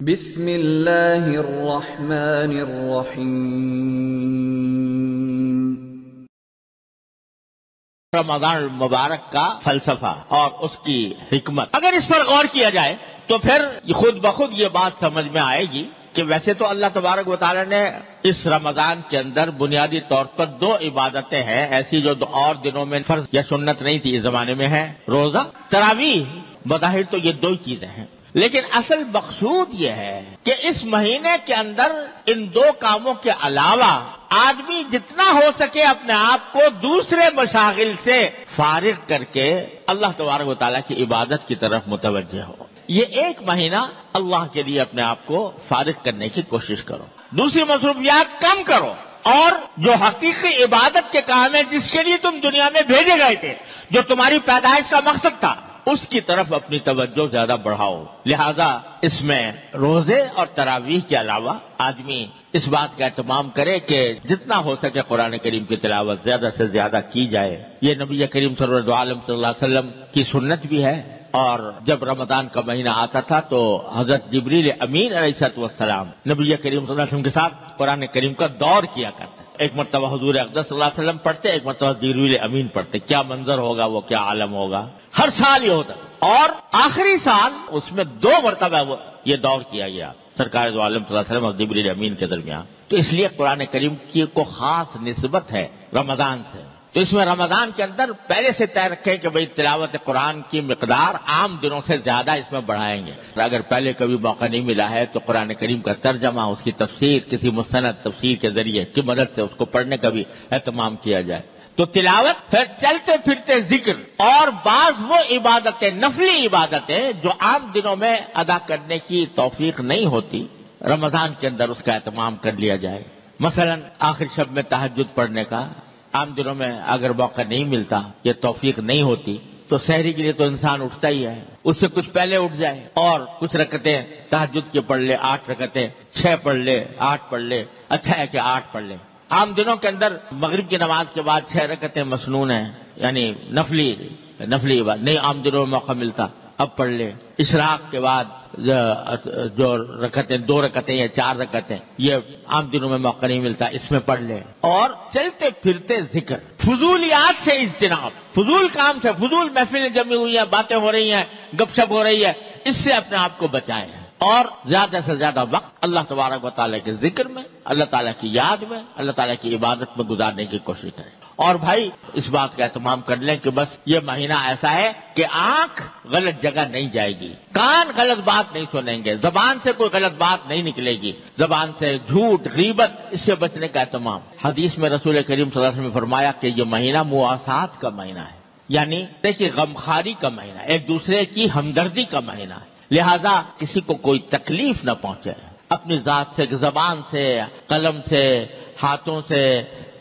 بسم اللہ الرحمن الرحیم۔ رمضان المبارک کا فلسفہ اور اس کی حکمت، اگر اس پر غور کیا جائے تو پھر خود بخود یہ بات سمجھ میں آئے گی کہ ویسے تو اللہ تبارک و تعالی نے اس رمضان کے اندر بنیادی طور پر دو عبادتیں ہیں ایسی جو اور دنوں میں فرض یا سنت نہیں تھی، اس زمانے میں ہے روزہ، تراویح۔ بظاہر تو یہ دو ہی چیزیں ہیں، لیکن اصل مقصود یہ ہے کہ اس مہینے کے اندر ان دو کاموں کے علاوہ آدمی جتنا ہو سکے اپنے آپ کو دوسرے مشاغل سے فارغ کر کے اللہ تبارک و تعالیٰ کی عبادت کی طرف متوجہ ہو۔ یہ ایک مہینہ اللہ کے لیے اپنے آپ کو فارغ کرنے کی کوشش کرو، دوسری مصروفیات کم کرو، اور جو حقیقی عبادت کے کام ہے جس کے لیے تم دنیا میں بھیجے گئے تھے، جو تمہاری پیدائش کا مقصد تھا، اس کی طرف اپنی توجہ زیادہ بڑھاؤ۔ لہذا اس میں روزے اور تراویح کے علاوہ آدمی اس بات کا اہتمام کرے کہ جتنا ہو سکے قرآن کریم کی تلاوت زیادہ سے زیادہ کی جائے۔ یہ نبی کریم صلی اللہ علیہ وسلم کی سنت بھی ہے، اور جب رمضان کا مہینہ آتا تھا تو حضرت جبریل امین علیہ السلام نبی کریم صلی اللہ علیہ وسلم کے ساتھ قرآن کریم کا دور کیا کرتے، ایک مرتبہ حضور اقدس صلی اللہ علیہ وسلم پڑھتے، ایک مرتبہ جبریل امین پڑھتے۔ کیا منظر ہوگا، وہ کیا عالم ہوگا، ہر سال یہ ہوتا، اور آخری سال اس میں دو مرتبہ یہ دور کیا گیا سرکار دو عالم صلی اللہ علیہ وسلم اور جبریل امین کے درمیان۔ تو اس لیے قرآن کریم کی کو خاص نسبت ہے رمضان سے، تو اس میں رمضان کے اندر پہلے سے طے رکھیں کہ بھئی تلاوت قرآن کی مقدار عام دنوں سے زیادہ اس میں بڑھائیں گے۔ اگر پہلے کبھی موقع نہیں ملا ہے تو قرآن کریم کا ترجمہ، اس کی تفسیر کسی مستند تفسیر کے ذریعے کی مدد سے اس کو پڑھنے کا بھی اہتمام کیا جائے۔ تو تلاوت، پھر چلتے پھرتے ذکر، اور بعض وہ عبادتیں، نفلی عبادتیں جو عام دنوں میں ادا کرنے کی توفیق نہیں ہوتی، رمضان کے اندر اس کا اہتمام کر لیا جائے۔ مثلا آخر شب میں تہجد پڑھنے کا عام دنوں میں اگر موقع نہیں ملتا یا توفیق نہیں ہوتی تو سحری کے لیے تو انسان اٹھتا ہی ہے، اس سے کچھ پہلے اٹھ جائے اور کچھ رکعتیں تہجد کے پڑھ لے، 8 رکعتیں، 6 پڑھ لے، 8 پڑھ لے، اچھا ہے کہ 8 پڑھ لے۔ عام دنوں کے اندر مغرب کی نماز کے بعد 6 رکعتیں مسنون ہیں، یعنی نفلی عبادت نہیں عام دنوں میں موقع ملتا، اب پڑھ لے۔ اشراق کے بعد جو رکعتیں، 2 رکعتیں یا 4 رکعتیں، یہ عام دنوں میں موقع نہیں ملتا، اس میں پڑھ لے۔ اور چلتے پھرتے ذکر، فضولیات سے اجتناب، فضول کام سے، فضول محفلیں جمی ہوئی ہیں، باتیں ہو رہی ہیں، گپ شپ ہو رہی ہے، اس سے اپنے آپ کو بچائیں، اور زیادہ سے زیادہ وقت اللہ تبارک و تعالیٰ کے ذکر میں، اللہ تعالیٰ کی یاد میں، اللہ تعالیٰ کی عبادت میں گزارنے کی کوشش کریں۔ اور بھائی اس بات کا اہتمام کر لیں کہ بس یہ مہینہ ایسا ہے کہ آنکھ غلط جگہ نہیں جائے گی، کان غلط بات نہیں سنیں گے، زبان سے کوئی غلط بات نہیں نکلے گی، زبان سے جھوٹ، غیبت، اس سے بچنے کا اہتمام۔ حدیث میں رسول کریم صلی اللہ علیہ وسلم نے فرمایا کہ یہ مہینہ مواسات کا مہینہ ہے، یعنی کہ غمخواری کا مہینہ، ایک دوسرے کی ہمدردی کا مہینہ ہے۔ لہذا کسی کو کوئی تکلیف نہ پہنچے، اپنی ذات سے، زبان سے، قلم سے، ہاتھوں سے،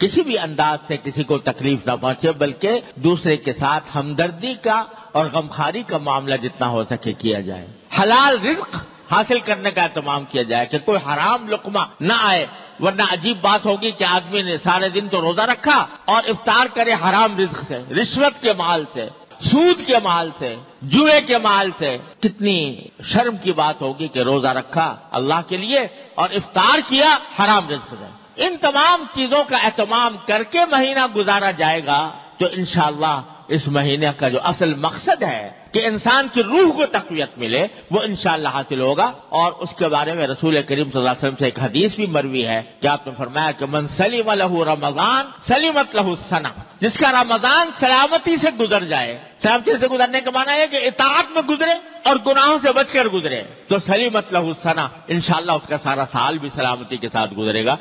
کسی بھی انداز سے کسی کو تکلیف نہ پہنچے، بلکہ دوسرے کے ساتھ ہمدردی کا اور غمخواری کا معاملہ جتنا ہو سکے کیا جائے۔ حلال رزق حاصل کرنے کا اہتمام کیا جائے کہ کوئی حرام لقمہ نہ آئے، ورنہ عجیب بات ہوگی کہ آدمی نے سارے دن تو روزہ رکھا اور افطار کرے حرام رزق سے، رشوت کے مال سے، سود کے مال سے، جوئے کے مال سے۔ کتنی شرم کی بات ہوگی کہ روزہ رکھا اللہ کے لیے اور افطار کیا حرام رزق سے۔ ان تمام چیزوں کا اہتمام کر کے مہینہ گزارا جائے گا تو انشاءاللہ اس مہینے کا جو اصل مقصد ہے کہ انسان کی روح کو تقویت ملے، وہ انشاءاللہ حاصل ہوگا۔ اور اس کے بارے میں رسول کریم صلی اللہ علیہ وسلم سے ایک حدیث بھی مروی ہے کہ آپ نے فرمایا کہ من سلم لہ رمضان سلمت لہ السنہ، جس کا رمضان سلامتی سے گزر جائے، سلامتی سے گزرنے کا معنی ہے کہ اطاعت میں گزرے اور گناہوں سے بچ کر گزرے، تو سلمت لہ السنہ، انشاءاللہ اس کا سارا سال بھی سلامتی کے ساتھ گزرے گا۔